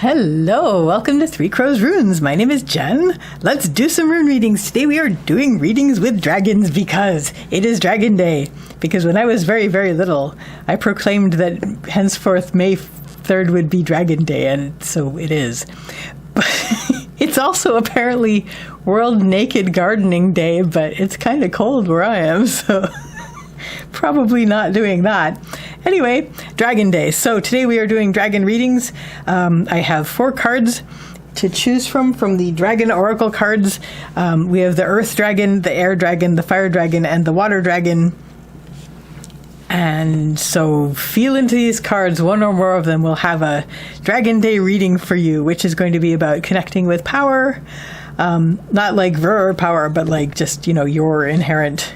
Hello, welcome to Three Crows Runes. My name is Jen. Let's do some rune readings. Today we are doing readings with dragons because it is Dragon Day. Because when I was very, very little, I proclaimed that henceforth May 3rd would be Dragon Day, and so it is. But it's also apparently World Naked Gardening Day, but it's kind of cold where I am, so probably not doing that. Anyway, Dragon Day. So today we are doing dragon readings. I have 4 cards to choose from the Dragon Oracle cards. We have the Earth Dragon, the Air Dragon, the Fire Dragon, and the Water Dragon. And so feel into these cards. One or more of them will have a Dragon Day reading for you, which is going to be about connecting with power. Not like Ver power, but like just, your inherent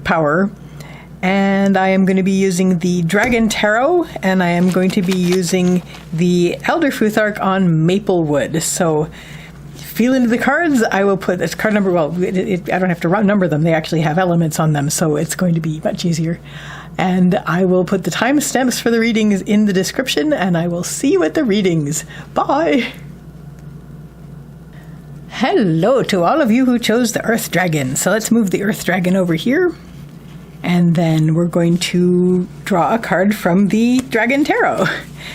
power. And I am going to be using the Dragon Tarot, and I am going to be using the Elder Futhark on Maplewood. So feel into the cards. I will put this card number, I don't have to number them. They actually have elements on them, so it's going to be much easier. And I will put the timestamps for the readings in the description, and I will see you at the readings. Bye! Hello to all of you who chose the Earth Dragon. So let's move the Earth Dragon over here. And then we're going to draw a card from the Dragon Tarot.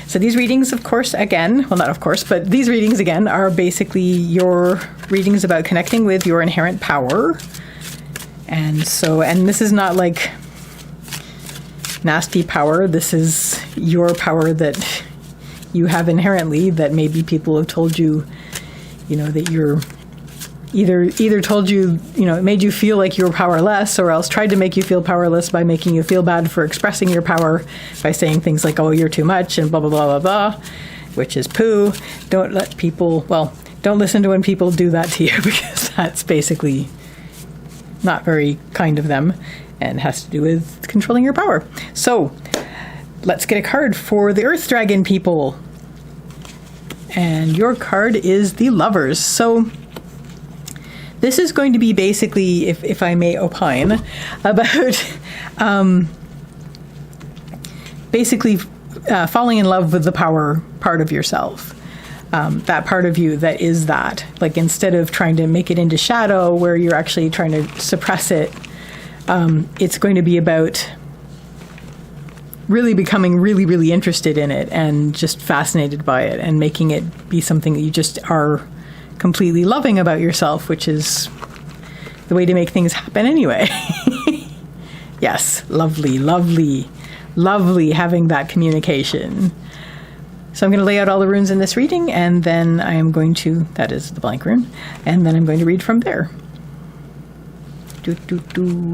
So these readings, of course, again, well, not of course, but these readings, again, are basically your readings about connecting with your inherent power. And this is not like nasty power. This is your power that you have inherently that maybe people have told you, that you're either told you, it made you feel like you were powerless, or else tried to make you feel powerless by making you feel bad for expressing your power by saying things like, oh, you're too much and blah, blah, blah, blah, blah, which is poo. Don't listen to when people do that to you, because that's basically not very kind of them and has to do with controlling your power. So let's get a card for the Earth Dragon people. And your card is the Lovers. So this is going to be basically, if I may opine, about falling in love with the power part of yourself. That part of you that is that. Like, instead of trying to make it into shadow where you're actually trying to suppress it, it's going to be about really becoming really, really interested in it and just fascinated by it and making it be something that you just are completely loving about yourself, which is the way to make things happen anyway. Yes, lovely, lovely, lovely having that communication. So I'm going to lay out all the runes in this reading, and then I am going to, that is the blank rune, and then I'm going to read from there.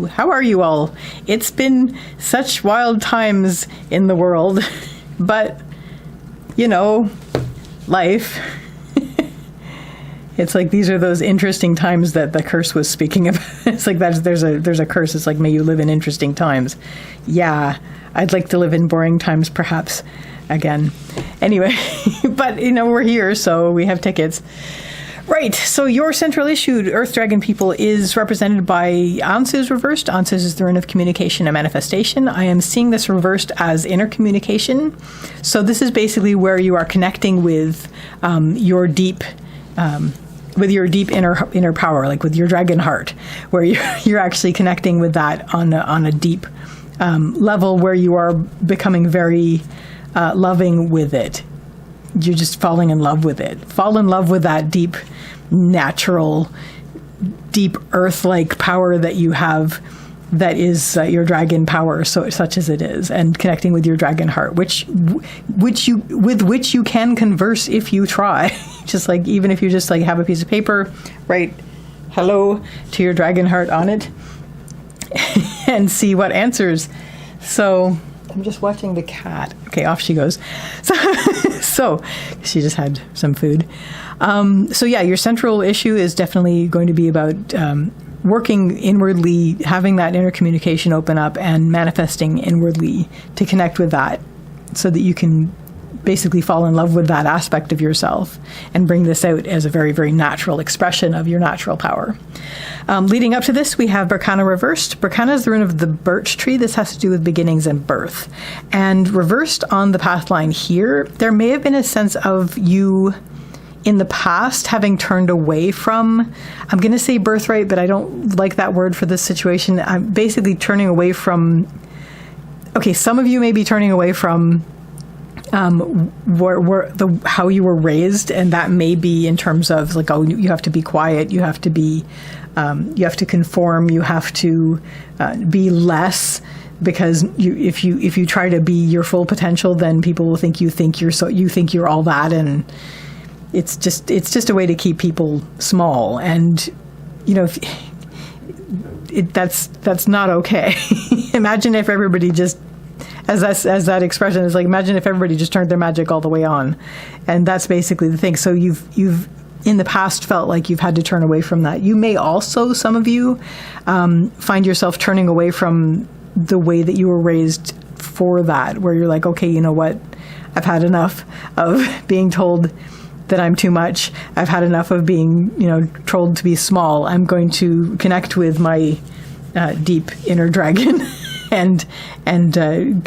How are you all? It's been such wild times in the world, but, life. It's like these are those interesting times that the curse was speaking about. It's like there's a curse. It's like, may you live in interesting times. Yeah, I'd like to live in boring times, perhaps, again. Anyway, but, we're here, so we have tickets. Right, so your central issue, Earth Dragon people, is represented by Ounces reversed. Ounces is the rune of communication and manifestation. I am seeing this reversed as inner communication. So this is basically where you are connecting with your deep inner power, like with your dragon heart, where you're actually connecting with that on a deep level where you are becoming very loving with it. You're just falling in love with it. Fall in love with that deep, natural, deep earth-like power that you have, that is your dragon power, such as it is, and connecting with your dragon heart, with which you can converse if you try. Just like, even if you just like have a piece of paper, write hello to your dragon heart on it, and see what answers. So I'm just watching the cat. Okay, off she goes. So she just had some food. So yeah, your central issue is definitely going to be about working inwardly, having that inner communication open up, and manifesting inwardly to connect with that, so that you can basically fall in love with that aspect of yourself and bring this out as a very, very natural expression of your natural power. Leading up to this, we have Berkana reversed. Berkana is the rune of the birch tree. This has to do with beginnings and birth. And reversed on the path line here, there may have been a sense of you in the past having turned away from, I'm going to say birthright, but I don't like that word for this situation. I'm basically turning away from, okay, some of you may be turning away from how you were raised, and that may be in terms of like, oh, you have to be quiet, you have to be, you have to conform, you have to be less, because if you try to be your full potential, then people will think you think you're all that, and it's just a way to keep people small, and that's not okay. Imagine if everybody just, as that expression is like, imagine if everybody just turned their magic all the way on, and that's basically the thing. So you've in the past felt like you've had to turn away from that. You may also, some of you, find yourself turning away from the way that you were raised for that, where you're like, okay, you know what? I've had enough of being told that I'm too much. I've had enough of being, told to be small. I'm going to connect with my deep inner dragon and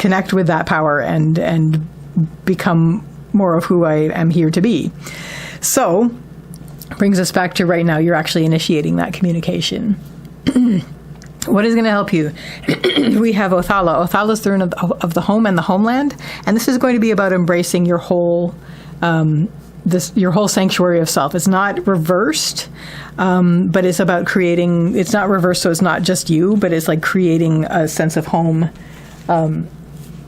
connect with that power and become more of who I am here to be. So, brings us back to right now, you're actually initiating that communication. What is going to help you? We have Othala. Othala is the rune of the home and the homeland, and this is going to be about embracing your whole your whole sanctuary of self. It's not reversed, but it's about creating. It's not reversed, so it's not just you, but it's like creating a sense of home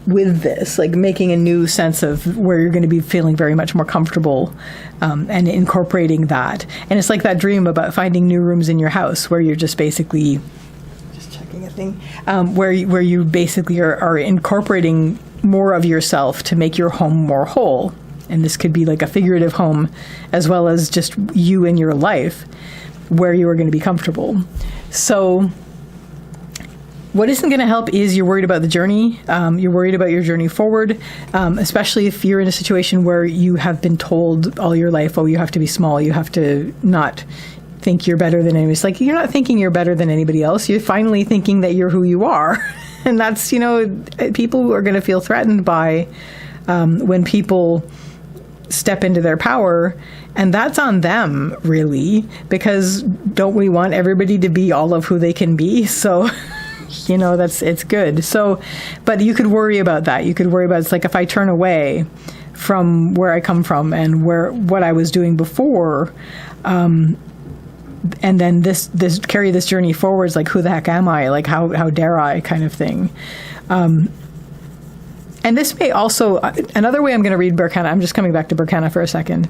with this, like making a new sense of where you're going to be feeling very much more comfortable, and incorporating that. And it's like that dream about finding new rooms in your house where you're just basically where you basically are incorporating more of yourself to make your home more whole. And this could be like a figurative home as well as just you in your life where you are going to be comfortable. So what isn't going to help is you're worried about the journey. You're worried about your journey forward, especially if you're in a situation where you have been told all your life, oh, you have to be small, you have to not think you're better than anybody. It's like, you're not thinking you're better than anybody else. You're finally thinking that you're who you are. And that's, people are going to feel threatened by when people step into their power. And that's on them, really, because don't we want everybody to be all of who they can be? So, it's good. So, but you could worry about that. You could worry about, it's like, if I turn away from where I come from and what I was doing before, and then this carry this journey forwards, like, who the heck am I? Like, how dare I, kind of thing. And this may also, another way I'm going to read Berkana, I'm just coming back to Berkana for a second.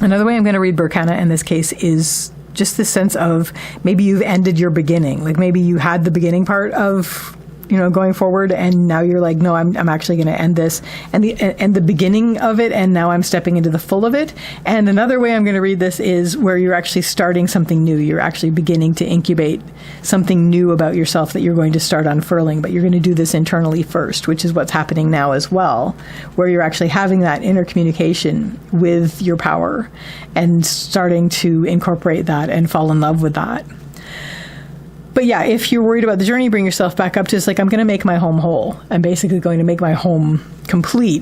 Another way I'm going to read Berkana in this case is just the sense of maybe you've ended your beginning. Like, maybe you had the beginning part of, going forward, and now you're like, no, I'm actually going to end this, and the beginning of it, and now I'm stepping into the full of it. And another way I'm going to read this is where you're actually starting something new. You're actually beginning to incubate something new about yourself that you're going to start unfurling, but you're going to do this internally first, which is what's happening now as well, where you're actually having that inner communication with your power and starting to incorporate that and fall in love with that. But yeah, if you're worried about the journey, bring yourself back up to, it's like, I'm going to make my home whole. I'm basically going to make my home complete,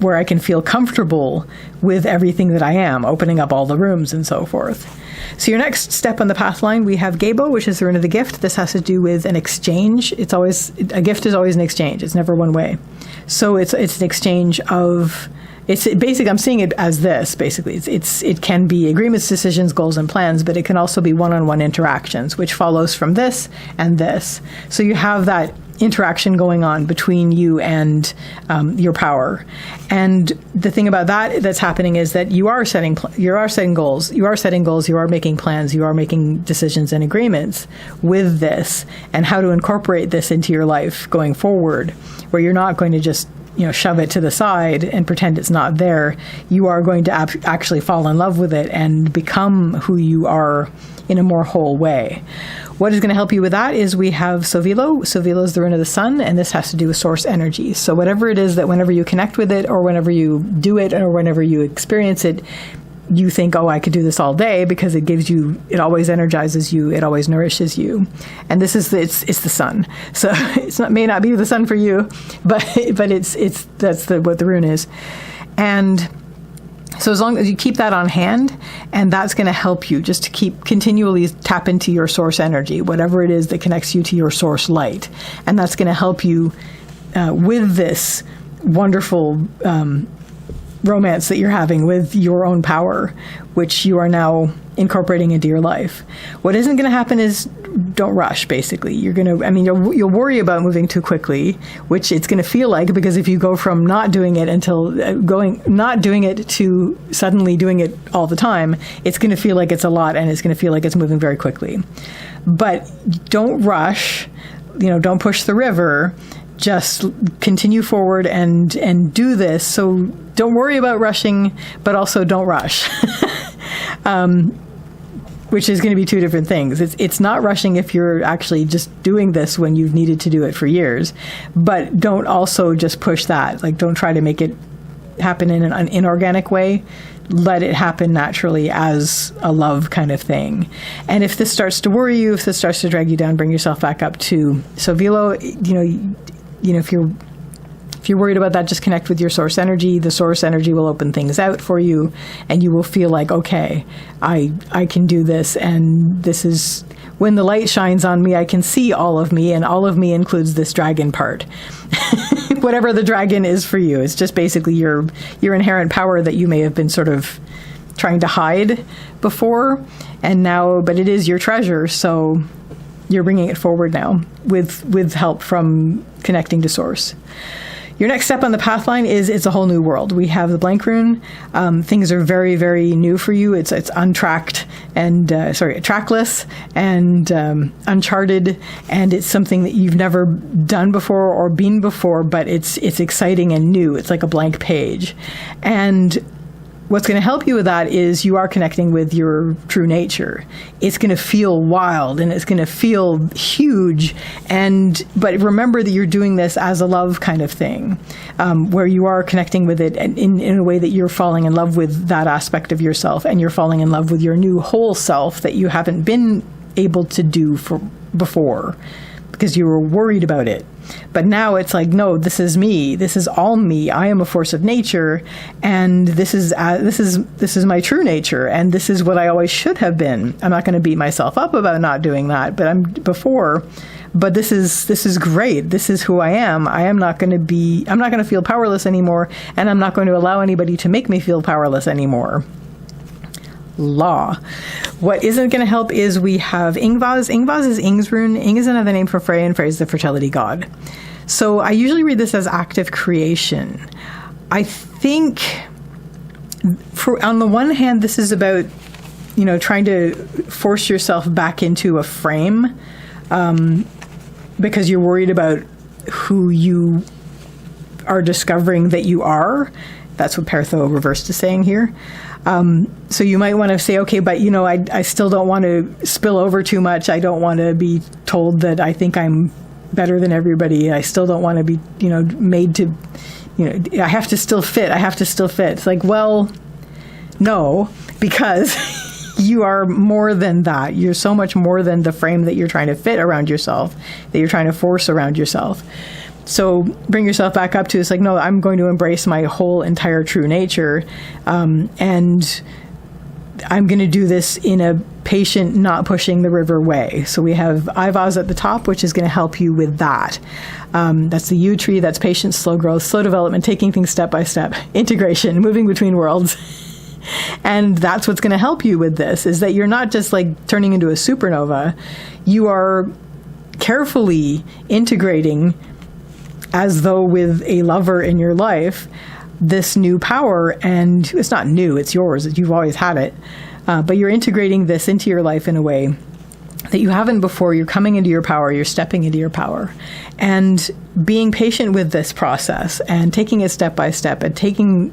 where I can feel comfortable with everything that I am, opening up all the rooms and so forth. So your next step on the path line, we have Gebo, which is the rune of the gift. This has to do with an exchange. A gift is always an exchange. It's never one way. So it's an exchange of, it's basically, I'm seeing it as this, basically. It can be agreements, decisions, goals, and plans, but it can also be one-on-one interactions, which follows from this and this. So you have that interaction going on between you and your power. And the thing about that's happening is that you are setting goals, you are making plans, you are making decisions and agreements with this, and how to incorporate this into your life going forward, where you're not going to just shove it to the side and pretend it's not there, you are going to actually fall in love with it and become who you are in a more whole way. What is going to help you with that is we have Sovilo. Sovilo is the rune of the sun, and this has to do with source energy. So whatever it is that whenever you connect with it, or whenever you do it, or whenever you experience it, you think, oh, I could do this all day, because it gives you, it always energizes you, it always nourishes you. And this is it's the sun. So may not be the sun for you, but that's what the rune is. And so as long as you keep that on hand, and that's going to help you just to continually tap into your source energy, whatever it is that connects you to your source light. And that's going to help you with this wonderful romance that you're having with your own power, which you are now incorporating into your life. What isn't going to happen is don't rush, basically. You'll worry about moving too quickly, which it's going to feel like, because if you go from not doing it to suddenly doing it all the time, it's going to feel like it's a lot, and it's going to feel like it's moving very quickly. But don't rush, don't push the river. Just continue forward and do this. So don't worry about rushing, but also don't rush. Which is going to be two different things. It's not rushing if you're actually just doing this when you've needed to do it for years, but don't also just push that. Like, don't try to make it happen in an inorganic way. Let it happen naturally as a love kind of thing. And if this starts to worry you, if this starts to drag you down, bring yourself back up to Sovilo. If you're worried about that, just connect with your source energy. The source energy will open things out for you, and you will feel like, okay, I can do this, and this is when the light shines on me, I can see all of me, and all of me includes this dragon part. Whatever the dragon is for you, it's just basically your inherent power that you may have been sort of trying to hide before, and now, but it is your treasure, so you're bringing it forward now with help from connecting to source. Your next step on the path line is it's a whole new world. We have the blank rune. Things are very, very new for you. It's untracked and trackless and uncharted, and it's something that you've never done before or been before, but it's exciting and new. It's like a blank page. And what's going to help you with that is you are connecting with your true nature. It's going to feel wild, and it's going to feel huge. But remember that you're doing this as a love kind of thing, where you are connecting with it in a way that you're falling in love with that aspect of yourself, and you're falling in love with your new whole self that you haven't been able to do before because you were worried about it. But now it's like, no, this is me. This is all me. I am a force of nature, and this is my true nature, and this is what I always should have been. I'm not going to beat myself up about not doing that, but this is great. This is who I am. I'm not going to feel powerless anymore, and I'm not going to allow anybody to make me feel powerless anymore. Law. What isn't going to help is we have Ingvaz. Ingvaz is Ing's rune. Ing is another name for Frey, and Frey is the fertility god. So I usually read this as active creation. I think on the one hand, this is about, trying to force yourself back into a frame because you're worried about who you are discovering that you are. That's what Pertho reversed is saying here. So you might want to say, okay, but I still don't want to spill over too much. I don't want to be told that I think I'm better than everybody. I still don't want to be, made to, I have to still fit. It's like, well, no, because you are more than that. You're so much more than the frame that you're trying to fit around yourself, that you're trying to force around yourself. So bring yourself back up to, it's like, no, I'm going to embrace my whole entire true nature. And I'm going to do this in a patient, not pushing the river way. So we have Ivaz at the top, which is going to help you with that. That's the U tree. That's patience, slow growth, slow development, taking things step by step, integration, moving between worlds. And that's what's going to help you with this, is that you're not just like turning into a supernova. You are carefully integrating, as though with a lover in your life, this new power. And it's not new, it's yours. You've always had it. But you're integrating this into your life in a way that you haven't before. You're coming into your power, you're stepping into your power, and being patient with this process and taking it step by step and taking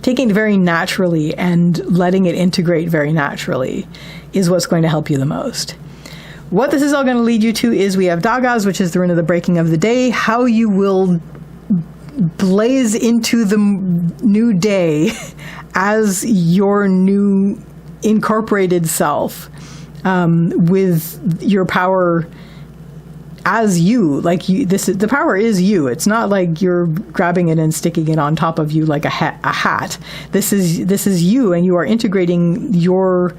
it very naturally and letting it integrate very naturally is what's going to help you the most. What this is all going to lead you to is we have Dagas, which is the rune of the breaking of the day, how you will blaze into the new day as your new incorporated self, with your power as you. Like the power is you. It's not like you're grabbing it and sticking it on top of you like a hat. This is you, and you are integrating your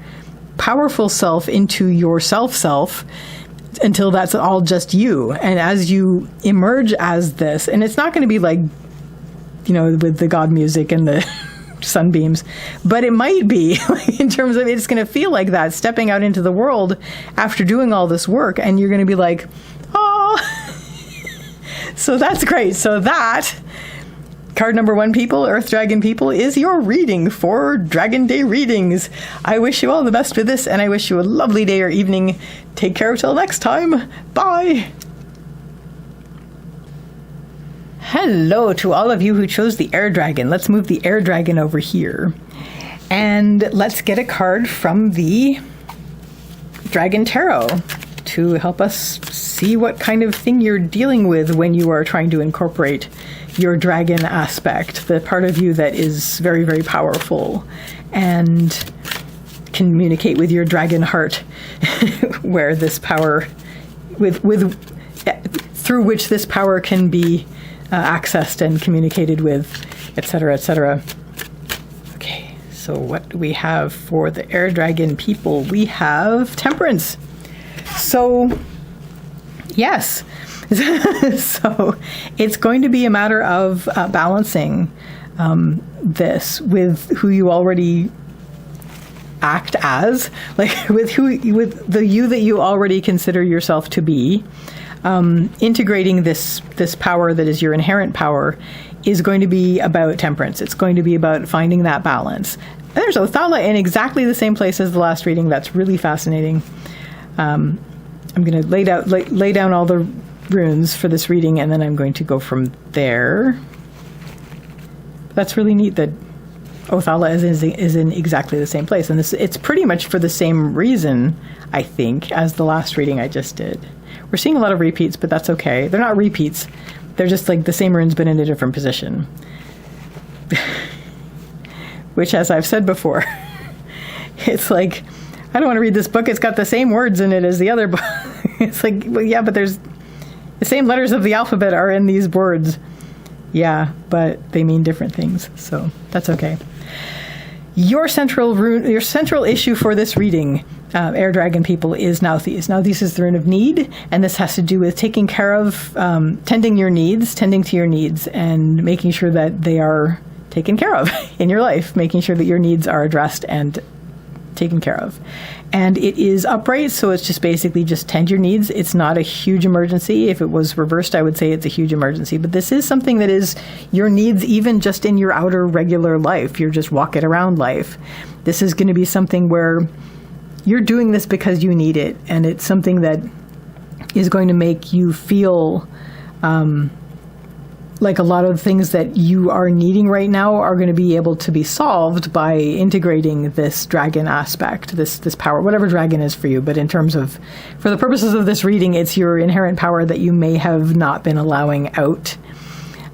powerful self into your self until that's all just you. And as you emerge as this, and it's not going to be like, with the God music and the sunbeams, but it might be in terms of it's going to feel like that, stepping out into the world after doing all this work, and you're going to be like, oh. So that's great. So that card number 1, people, Earth Dragon people, is your reading for Dragon Day readings. I wish you all the best with this, and I wish you a lovely day or evening. Take care until next time. Bye. Hello to all of you who chose the Air Dragon. Let's move the Air Dragon over here. And let's get a card from the Dragon Tarot to help us see what kind of thing you're dealing with when you are trying to incorporate your dragon aspect, the part of you that is very, very powerful and communicate with your dragon heart, where this power, through which this power can be accessed and communicated with, etc., etc. Okay, so what do we have for the Air Dragon people? We have Temperance. So, yes. So it's going to be a matter of balancing this with who you already act as, like with the you that you already consider yourself to be. Integrating this power that is your inherent power is going to be about temperance. It's going to be about finding that balance. And there's Othala in exactly the same place as the last reading. That's really fascinating. I'm going to lay down all the runes for this reading, and then I'm going to go from there. That's really neat that Othala is in exactly the same place, and it's pretty much for the same reason, I think, as the last reading I just did. We're seeing a lot of repeats, but that's okay. They're not repeats. They're just like the same runes but in a different position. Which, as I've said before, it's like, I don't want to read this book. It's got the same words in it as the other book. It's like, well, yeah, but there's the same letters of the alphabet are in these words. Yeah, but they mean different things, so that's okay. Your central issue for this reading, Air Dragon people, is Nauthiz. Nauthiz is the rune of need, and this has to do with taking care of, tending to your needs, and making sure that they are taken care of in your life, making sure that your needs are addressed and taken care of. And it is upright, so it's just basically just tend your needs. It's not a huge emergency. If it was reversed, I would say it's a huge emergency. But this is something that is your needs even just in your outer regular life. You're just walking around life. This is going to be something where you're doing this because you need it. And it's something that is going to make you feel like a lot of things that you are needing right now are going to be able to be solved by integrating this dragon aspect, this power, whatever dragon is for you. But in terms of, for the purposes of this reading, it's your inherent power that you may have not been allowing out.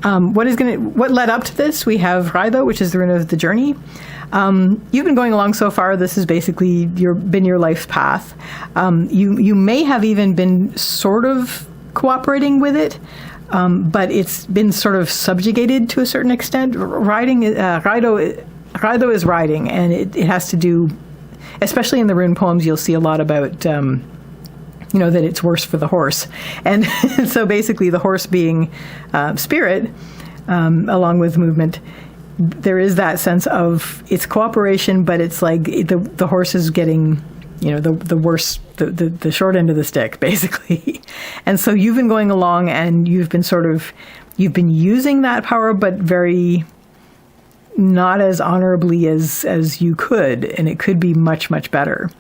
What led up to this? We have Raido, which is the rune of the journey. You've been going along so far. This is basically been your life's path. You may have even been sort of cooperating with it. But it's been sort of subjugated to a certain extent. Raido is riding, and it has to do, especially in the rune poems, you'll see a lot about, that it's worse for the horse. And so basically the horse being spirit, along with movement, there is that sense of it's cooperation, but it's like the horse is getting, the worst, the short end of the stick, basically. And so you've been going along and you've been using that power, but very not as honorably as you could, and it could be much, much better.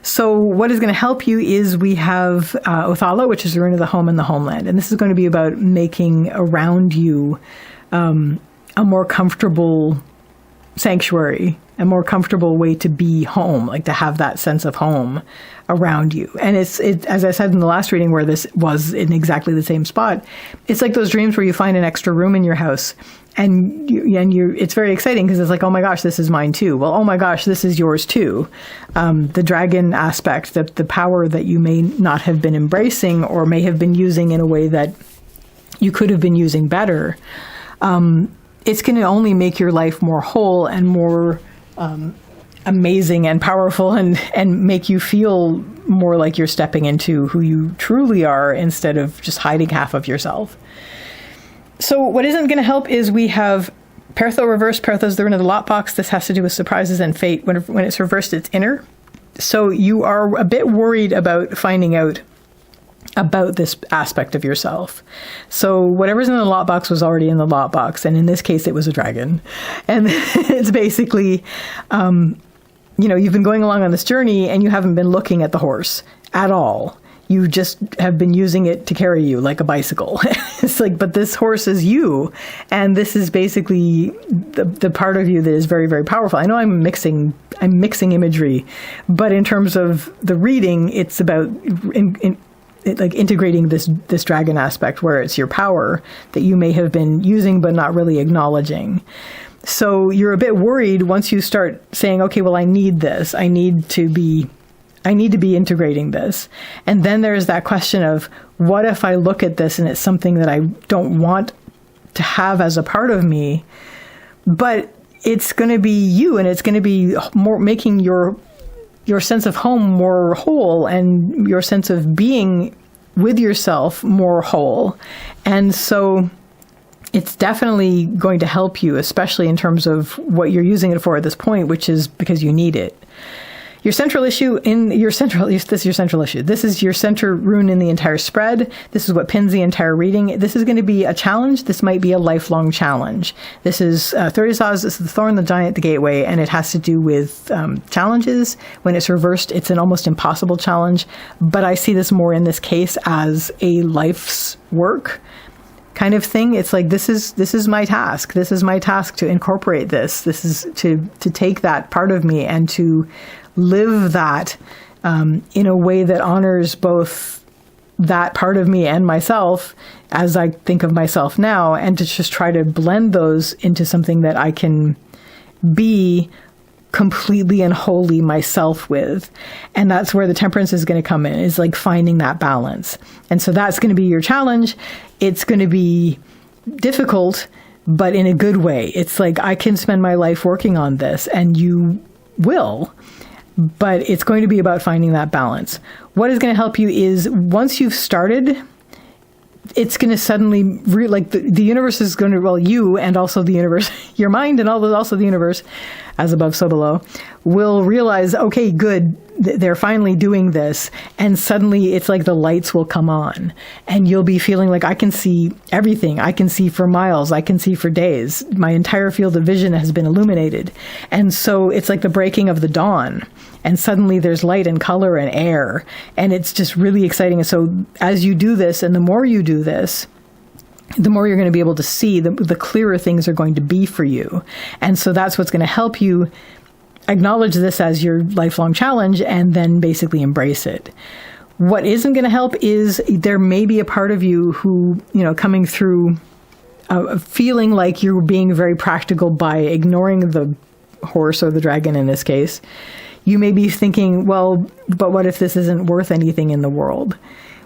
So what is going to help you is we have Othala, which is the rune of the home and the homeland. And this is going to be about making around you a more comfortable sanctuary, a more comfortable way to be home, like to have that sense of home around you. And it's as I said in the last reading, where this was in exactly the same spot, it's like those dreams where you find an extra room in your house and you it's very exciting because it's like, oh my gosh, this is mine too. Well, oh my gosh, this is yours too. The dragon aspect, the power that you may not have been embracing or may have been using in a way that you could have been using better. It's going to only make your life more whole and more amazing and powerful and make you feel more like you're stepping into who you truly are instead of just hiding half of yourself. So what isn't going to help is we have Pertho reversed. Pertho is the rune of the lockbox. This has to do with surprises and fate. When it's reversed, it's inner. So you are a bit worried about finding out about this aspect of yourself. So whatever's in the lockbox was already in the lockbox. And in this case, it was a dragon. And it's basically, you've been going along on this journey and you haven't been looking at the horse at all. You just have been using it to carry you like a bicycle. It's like, but this horse is you. And this is basically the part of you that is very, very powerful. I know I'm mixing imagery, but in terms of the reading, it's about integrating this dragon aspect where it's your power that you may have been using but not really acknowledging. So you're a bit worried once you start saying, okay, well, I need this. I need to be integrating this. And then there's that question of, what if I look at this and it's something that I don't want to have as a part of me, but it's going to be you, and it's going to be more making your sense of home more whole and your sense of being with yourself more whole. And so it's definitely going to help you, especially in terms of what you're using it for at this point, which is because you need it. Your central issue this is your central issue. This is your center rune in the entire spread. This is what pins the entire reading. This is going to be a challenge. This might be a lifelong challenge. This is 30 saws. This is the thorn, the giant, the gateway, and it has to do with challenges. When it's reversed, it's an almost impossible challenge. But I see this more in this case as a life's work kind of thing. It's like, this is my task. This is my task to incorporate this. This is to take that part of me and to live that in a way that honors both that part of me and myself as I think of myself now, and to just try to blend those into something that I can be completely and wholly myself with. And that's where the temperance is going to come in, is like finding that balance. And so that's going to be your challenge. It's going to be difficult, but in a good way. It's like, I can spend my life working on this, and you will. But it's going to be about finding that balance. What is going to help you is, once you've started, it's going to suddenly, the universe is going to, well, you and also the universe, your mind and also the universe, as above, so below, will realize, okay, good, they're finally doing this. And suddenly it's like the lights will come on and you'll be feeling like, I can see everything. I can see for miles. I can see for days. My entire field of vision has been illuminated. And so it's like the breaking of the dawn. And suddenly there's light and color and air. And it's just really exciting. And so as you do this, and the more you do this, the more you're going to be able to see, the clearer things are going to be for you. And so that's what's going to help you acknowledge this as your lifelong challenge and then basically embrace it. What isn't going to help is, there may be a part of you who, coming through feeling like you're being very practical by ignoring the horse, or the dragon in this case. You may be thinking, well, but what if this isn't worth anything in the world?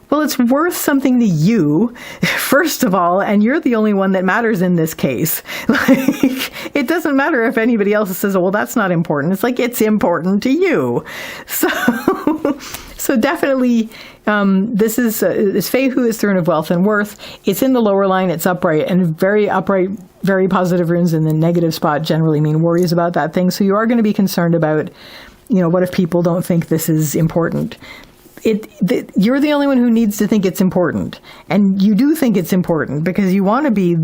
Well, it's worth something to you, first of all, and you're the only one that matters in this case. Like, it doesn't matter if anybody else says, oh, well, that's not important. It's like, it's important to you. So definitely, this is Fehu is Throne of Wealth and Worth. It's in the lower line. It's upright, and very upright, very positive runes in the negative spot generally mean worries about that thing. So you are going to be concerned about, what if people don't think this is important? You're the only one who needs to think it's important. And you do think it's important because you want to be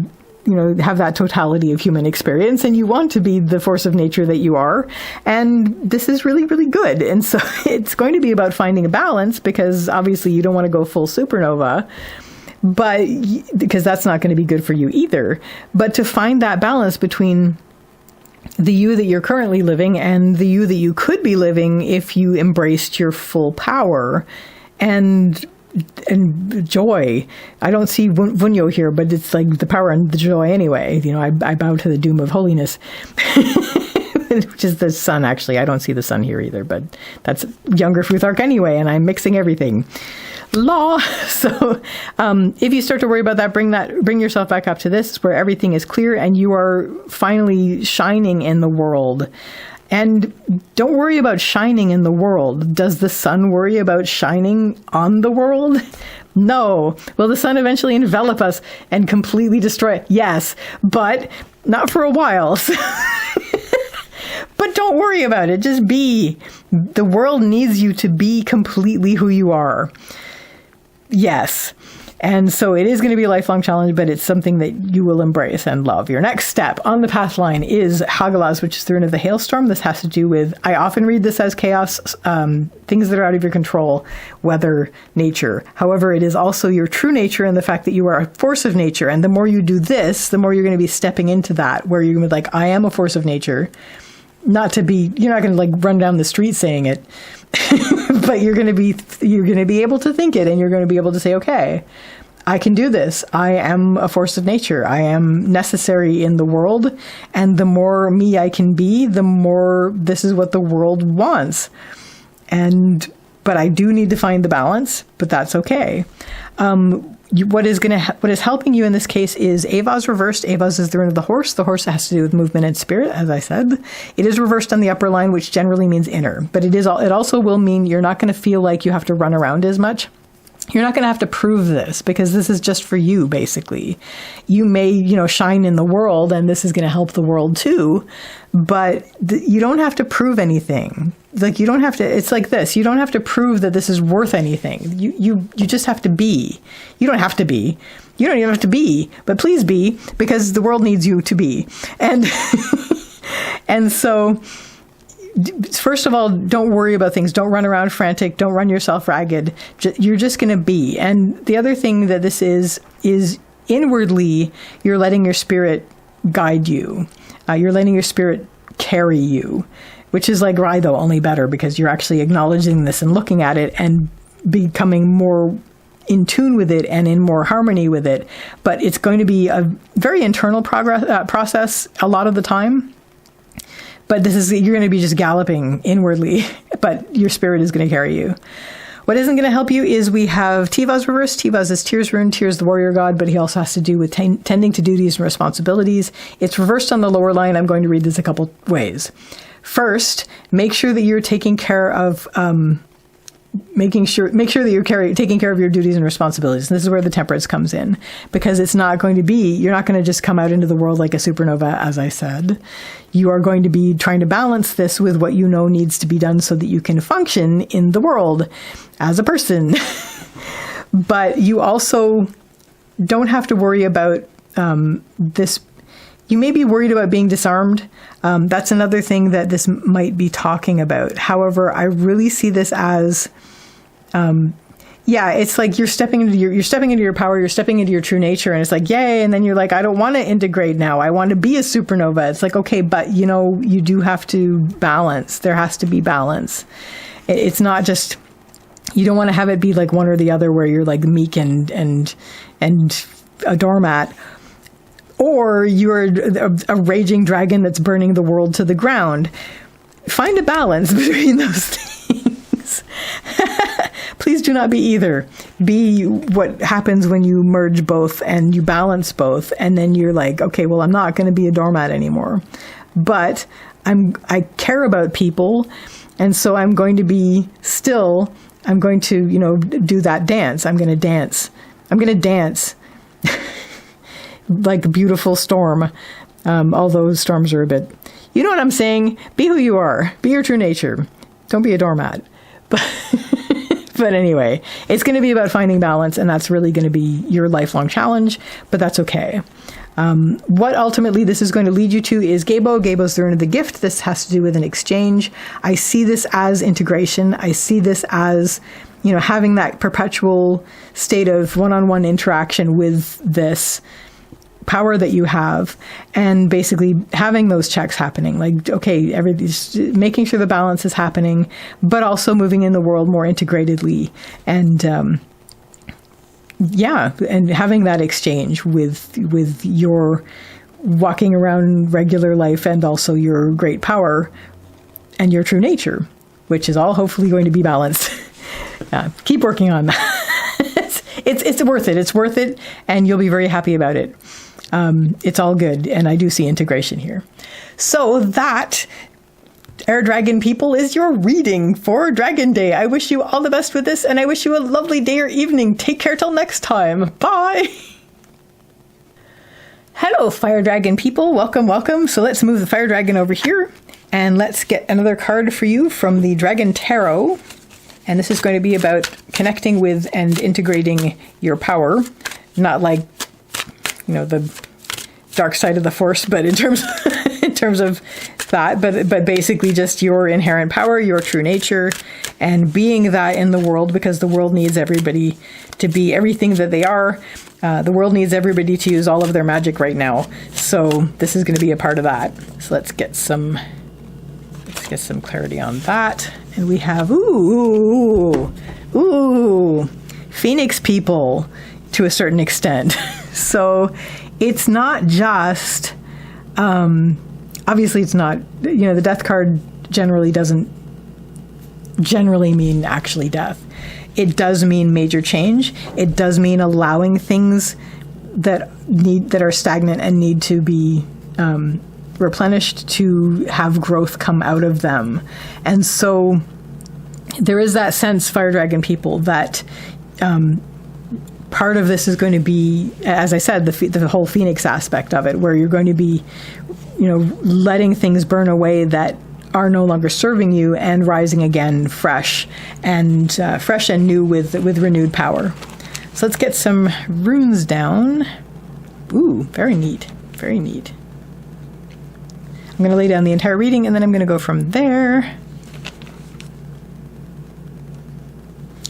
have that totality of human experience, and you want to be the force of nature that you are. And this is really, really good. And so it's going to be about finding a balance, because obviously you don't want to go full supernova, but because that's not going to be good for you either. But to find that balance between the you that you're currently living and the you that you could be living if you embraced your full power and joy. I don't see Vunyo here, but it's like the power and the joy anyway. I bow to the doom of holiness, which is the sun, actually. I don't see the sun here either, but that's younger Futhark anyway, and I'm mixing everything. Law. So if you start to worry about that, bring yourself back up to this, where everything is clear and you are finally shining in the world. And don't worry about shining in the world. Does the sun worry about shining on the world? No. Will the sun eventually envelop us and completely destroy it? Yes, but not for a while. But don't worry about it. Just be. The world needs you to be completely who you are. Yes. And so it is going to be a lifelong challenge, but it's something that you will embrace and love. Your next step on the path line is Hagalaz, which is the rune of the hailstorm. This has to do with, I often read this as chaos, things that are out of your control, weather, nature. However, it is also your true nature and the fact that you are a force of nature. And the more you do this, the more you're going to be stepping into that, where you're going to be like, I am a force of nature. You're not going to run down the street saying it, but you're going to be able to think it, and you're going to be able to say, okay, I can do this. I am a force of nature. I am necessary in the world. And the more me I can be, the more this is what the world wants. But I do need to find the balance, but that's okay. What is helping you in this case is Avaz reversed. Avaz is the rune of the horse. The horse has to do with movement and spirit, as I said. It is reversed on the upper line, which generally means inner. But it also will mean you're not going to feel like you have to run around as much. You're not going to have to prove this, because this is just for you, basically. You may, shine in the world, and this is going to help the world too, but you don't have to prove anything. Like, you don't have to, it's like this. You don't have to prove that this is worth anything. You just have to be. You don't have to be. You don't even have to be, but please be, because the world needs you to be. And, and so, first of all, don't worry about things. Don't run around frantic. Don't run yourself ragged. You're just going to be. And the other thing that this is inwardly, you're letting your spirit guide you. You're letting your spirit carry you, which is like Raido, only better, because you're actually acknowledging this and looking at it and becoming more in tune with it and in more harmony with it. But it's going to be a very internal process a lot of the time. But you're going to be just galloping inwardly, but your spirit is going to carry you. What isn't going to help you is we have Tivaz reversed. Tivaz is Tyr's rune. Tyr's the warrior god, but he also has to do with tending to duties and responsibilities. It's reversed on the lower line. I'm going to read this a couple ways. First, make sure that you're taking care of make sure that you're taking care of your duties and responsibilities. And this is where the temperance comes in, because it's not going to be, you're not going to just come out into the world like a supernova, as I said. You are going to be trying to balance this with what you know needs to be done so that you can function in the world as a person. But you also don't have to worry about this. You may be worried about being disarmed. That's another thing that this might be talking about. However, I really see this as, it's like you're stepping into your power, you're stepping into your true nature, and it's like, yay. And then you're like, I don't want to integrate now. I want to be a supernova. It's like, okay, but you do have to balance. There has to be balance. It's not just, you don't want to have it be like one or the other, where you're like meek and a doormat. Or you're a raging dragon that's burning the world to the ground. Find a balance between those things. Please do not be either. Be what happens when you merge both and you balance both. And then you're like, okay, well, I'm not going to be a doormat anymore. But I care about people. And so I'm going to be still, I'm going to, do that dance. I'm going to dance. Like a beautiful storm. Although storms are a bit, you know what I'm saying? Be who you are. Be your true nature. Don't be a doormat. But anyway, it's going to be about finding balance, and that's really going to be your lifelong challenge, but that's okay. What ultimately this is going to lead you to is Gabo. Gabo's the rune of the gift. This has to do with an exchange. I see this as integration. I see this as, having that perpetual state of one-on-one interaction with this power that you have, and basically having those checks happening. Like, okay, making sure the balance is happening, but also moving in the world more integratedly, and and having that exchange with your walking around regular life, and also your great power and your true nature, which is all hopefully going to be balanced. Keep working on that. It's worth it. It's worth it, and you'll be very happy about it. It's all good, and I do see integration here. So that, Air Dragon people, is your reading for Dragon Day. I wish you all the best with this, and I wish you a lovely day or evening. Take care till next time. Bye! Hello, Fire Dragon people. Welcome, welcome. So let's move the Fire Dragon over here, and let's get another card for you from the Dragon Tarot. And this is going to be about connecting with and integrating your power. Not like, the dark side of the force, but in terms of that, but basically just your inherent power, your true nature, and being that in the world, because the world needs everybody to be everything that they are. The world needs everybody to use all of their magic right now. So this is going to be a part of that. So let's get some clarity on that. And we have Phoenix people to a certain extent. So it's not just, obviously it's not, the death card generally doesn't generally mean actually death. It does mean major change. It does mean allowing things that are stagnant and need to be replenished to have growth come out of them. And so there is that sense, Fire Dragon people, that part of this is going to be, as I said, the whole Phoenix aspect of it, where you're going to be, letting things burn away that are no longer serving you, and rising again fresh and new with renewed power. So let's get some runes down. Ooh, very neat, very neat. I'm going to lay down the entire reading, and then I'm going to go from there.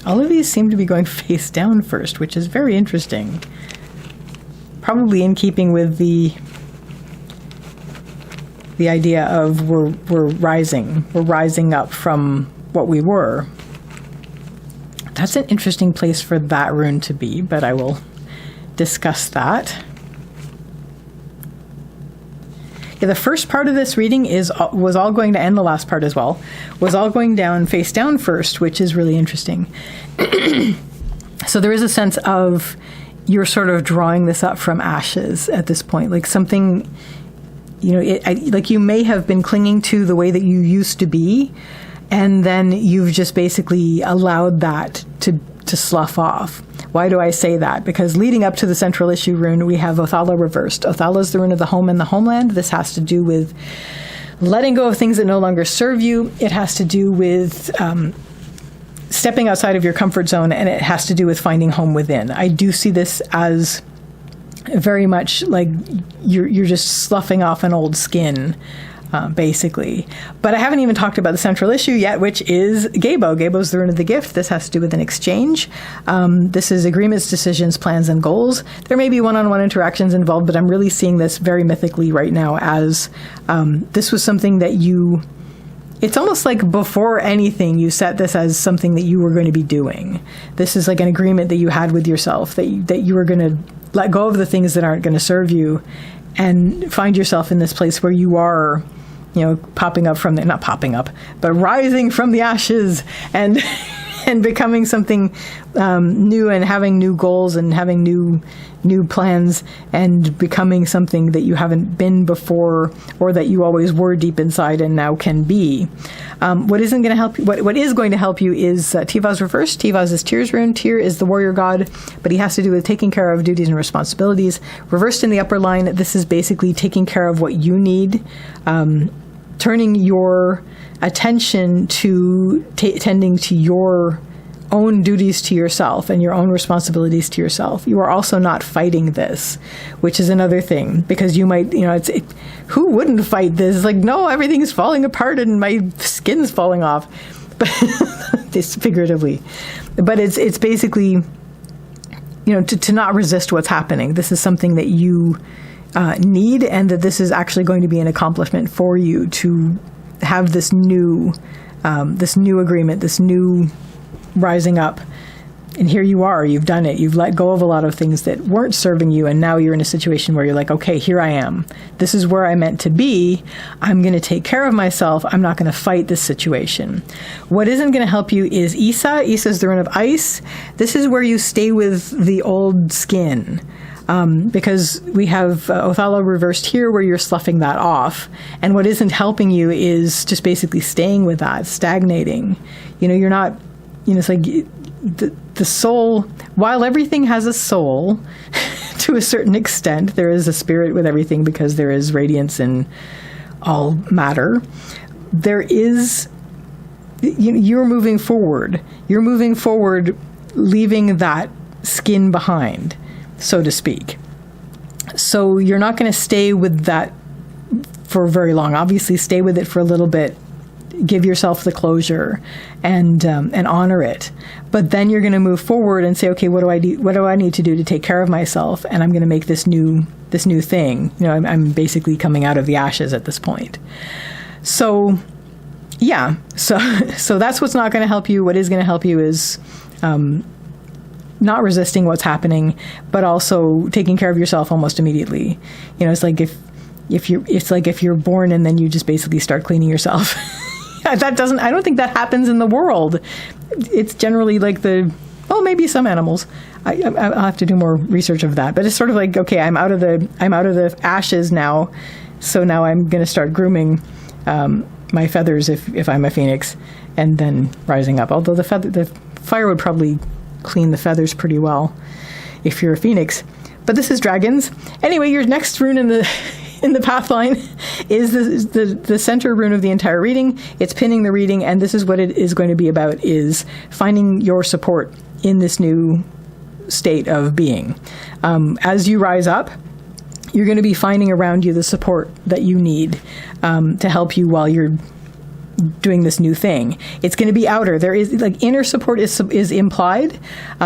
All of these seem to be going face down first, which is very interesting. Probably in keeping with the idea of we're rising up from what we were. That's an interesting place for that rune to be, but I will discuss that. Yeah, the first part of this reading was all going to, and the last part as well, was all going down face down first, which is really interesting. So there is a sense of you're sort of drawing this up from ashes at this point, like something, like you may have been clinging to the way that you used to be, and then you've just basically allowed that to slough off. Why do I say that? Because leading up to the central issue rune, we have Othala reversed. Othala is the rune of the home and the homeland. This has to do with letting go of things that no longer serve you. It has to do with stepping outside of your comfort zone, and it has to do with finding home within. I do see this as very much like you're just sloughing off an old skin, basically. But I haven't even talked about the central issue yet, which is Gabo. Gabo's the rune of the gift. This has to do with an exchange. This is agreements, decisions, plans, and goals. There may be one-on-one interactions involved, but I'm really seeing this very mythically right now as this was something that it's almost like before anything, you set this as something that you were going to be doing. This is like an agreement that you had with yourself, that you were going to let go of the things that aren't going to serve you and find yourself in this place where you are, popping up from not popping up, but rising from the ashes and becoming something new, and having new goals and having new plans, and becoming something that you haven't been before, or that you always were deep inside and now can be. What is going to help you is Tivaz reversed. Tivaz is Tyr's rune. Tyr is the warrior god, but he has to do with taking care of duties and responsibilities. Reversed in the upper line, this is basically taking care of what you need, turning your attention to tending to your own duties to yourself and your own responsibilities to yourself. You are also not fighting this, which is another thing, because you might, who wouldn't fight this? It's like, no, everything's falling apart and my skin's falling off. But this figuratively. But it's basically, to not resist what's happening. This is something that you need, and that this is actually going to be an accomplishment for you to have this new agreement, this new rising up. And here you are, you've done it. You've let go of a lot of things that weren't serving you, and now you're in a situation where you're like, okay, here I am. This is where I meant to be. I'm going to take care of myself. I'm not going to fight this situation. What isn't going to help you is Isa. Isa is the rune of ice. This is where you stay with the old skin. Because we have Othello reversed here, where you're sloughing that off. And what isn't helping you is just basically staying with that, stagnating. You're not, it's like the soul, while everything has a soul to a certain extent, there is a spirit with everything, because there is radiance in all matter. There is, you're moving forward. You're moving forward, leaving that skin behind, so to speak. So you're not going to stay with that for very long. Obviously, stay with it for a little bit. Give yourself the closure and honor it. But then you're going to move forward and say, okay, what do I need to do to take care of myself? And I'm going to make this new thing. I'm basically coming out of the ashes at this point. So, yeah. So that's what's not going to help you. What is going to help you is not resisting what's happening, but also taking care of yourself almost immediately. It's like if you're born and then you just basically start cleaning yourself. I don't think that happens in the world. It's generally like maybe some animals. I'll have to do more research of that. But it's sort of like, okay, I'm out of the ashes now, so now I'm going to start grooming my feathers if I'm a phoenix, and then rising up. Although the fire would probably clean the feathers pretty well if you're a phoenix. But this is dragons. Anyway, your next rune in the path line is the center rune of the entire reading. It's pinning the reading, and this is what it is going to be about, is finding your support in this new state of being. As you rise up, you're going to be finding around you the support that you need to help you while you're doing this new thing. It's going to be outer. There is inner support is implied.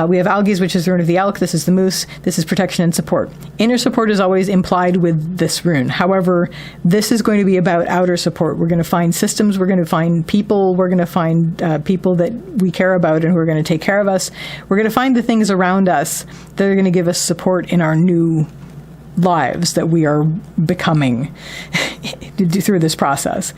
We have algaes, which is the rune of the elk. This is the moose. This is protection and support. Inner support is always implied with this rune. However, this is going to be about outer support. We're going to find systems. We're going to find people. We're going to find people that we care about and who are going to take care of us. We're going to find the things around us that are going to give us support in our new lives that we are becoming through this process.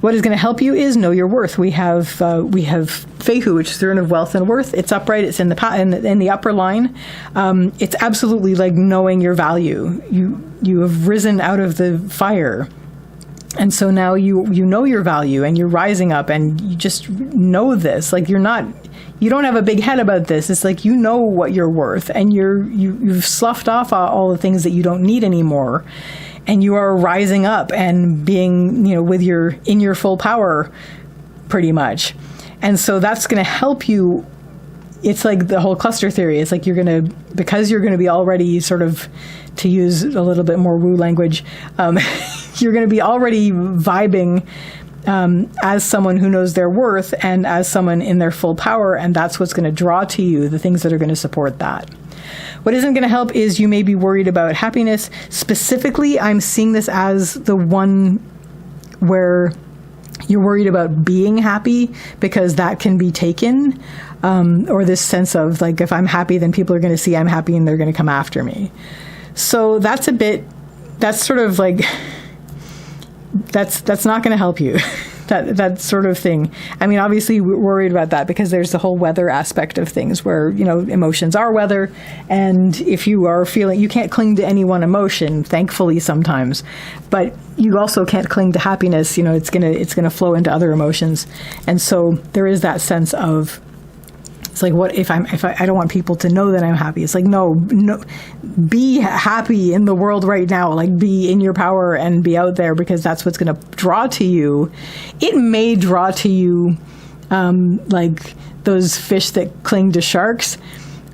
What is going to help you is know your worth. We have Fehu, which is the rune of wealth and worth. It's upright. It's in the upper line. It's absolutely like knowing your value. You have risen out of the fire, and so now you know your value, and you're rising up, and you just know this. Like you don't have a big head about this. It's like you know what you're worth, and you've sloughed off all the things that you don't need anymore. And you are rising up and being, in your full power, pretty much. And so that's going to help you. It's like the whole cluster theory. It's like because you're going to be already sort of, to use a little bit more woo language, you're going to be already vibing as someone who knows their worth and as someone in their full power. And that's what's going to draw to you the things that are going to support that. What isn't going to help is you may be worried about happiness. Specifically, I'm seeing this as the one where you're worried about being happy, because that can be taken, or this sense of like, if I'm happy, then people are going to see I'm happy and they're going to come after me. So that's sort of like, that's not going to help you. That sort of thing. I mean, obviously we're worried about that because there's the whole weather aspect of things where, emotions are weather. And if you are feeling, you can't cling to any one emotion, thankfully sometimes, but you also can't cling to happiness. It's going to flow into other emotions. And so there is that sense of, it's like, what if I don't want people to know that I'm happy? It's like, no, be happy in the world right now. Like, be in your power and be out there, because that's what's going to draw to you. It may draw to you, like those fish that cling to sharks.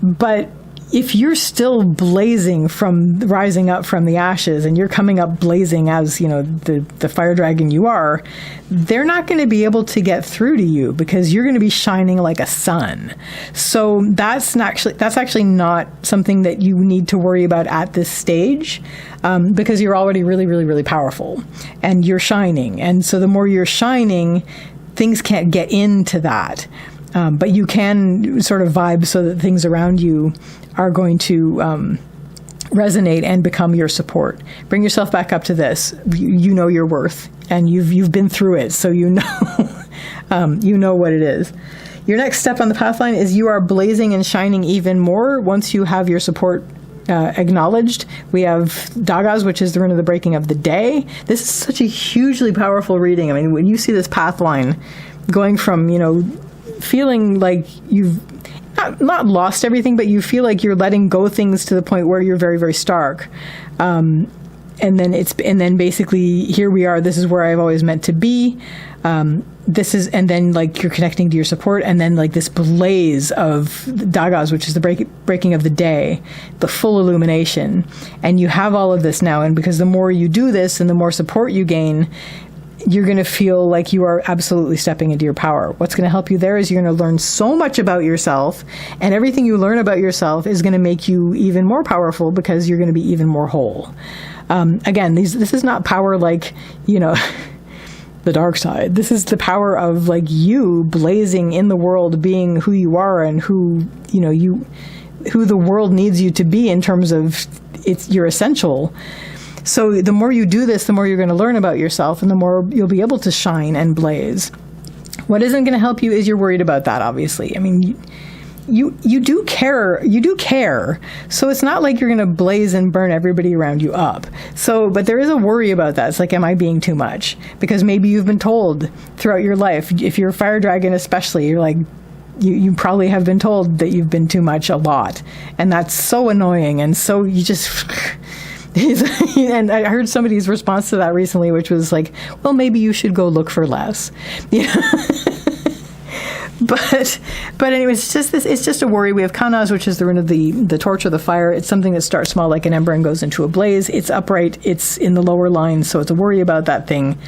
But if you're still blazing from rising up from the ashes, and you're coming up blazing as, the fire dragon you are, they're not going to be able to get through to you because you're going to be shining like a sun. So that's actually not something that you need to worry about at this stage, because you're already really, really, really powerful and you're shining. And so the more you're shining, things can't get into that. But you can sort of vibe so that things around you are going to resonate and become your support. Bring yourself back up to this. You know your worth, and you've been through it, so you know what it is. Your next step on the path line is you are blazing and shining even more once you have your support acknowledged. We have Dagas, which is the rune of the breaking of the day. This is such a hugely powerful reading. I mean, when you see this path line going from, feeling like you've not lost everything, but you feel like you're letting go things to the point where you're very, very stark. And then basically here we are. This is where I've always meant to be. And then like you're connecting to your support, and then like this blaze of Dagas, which is the breaking of the day, the full illumination. And you have all of this now. And because the more you do this and the more support you gain, you're going to feel like you are absolutely stepping into your power. What's going to help you there is you're going to learn so much about yourself, and everything you learn about yourself is going to make you even more powerful because you're going to be even more whole. Again, this is not power like, the dark side. This is the power of like you blazing in the world, being who you are and who the world needs you to be in terms of you're essential. So the more you do this, the more you're going to learn about yourself, and the more you'll be able to shine and blaze. What isn't going to help you is you're worried about that, obviously. I mean, you do care. You do care. So it's not like you're going to blaze and burn everybody around you up. But there is a worry about that. It's like, am I being too much? Because maybe you've been told throughout your life, if you're a fire dragon especially, you're like, you probably have been told that you've been too much a lot. And that's so annoying. And so you just... and I heard somebody's response to that recently, which was like, well, maybe you should go look for less. But anyway, it's just a worry. We have Kanas, which is the rune of the torch or the fire. It's something that starts small like an ember and goes into a blaze. It's upright. It's in the lower line. So it's a worry about that thing.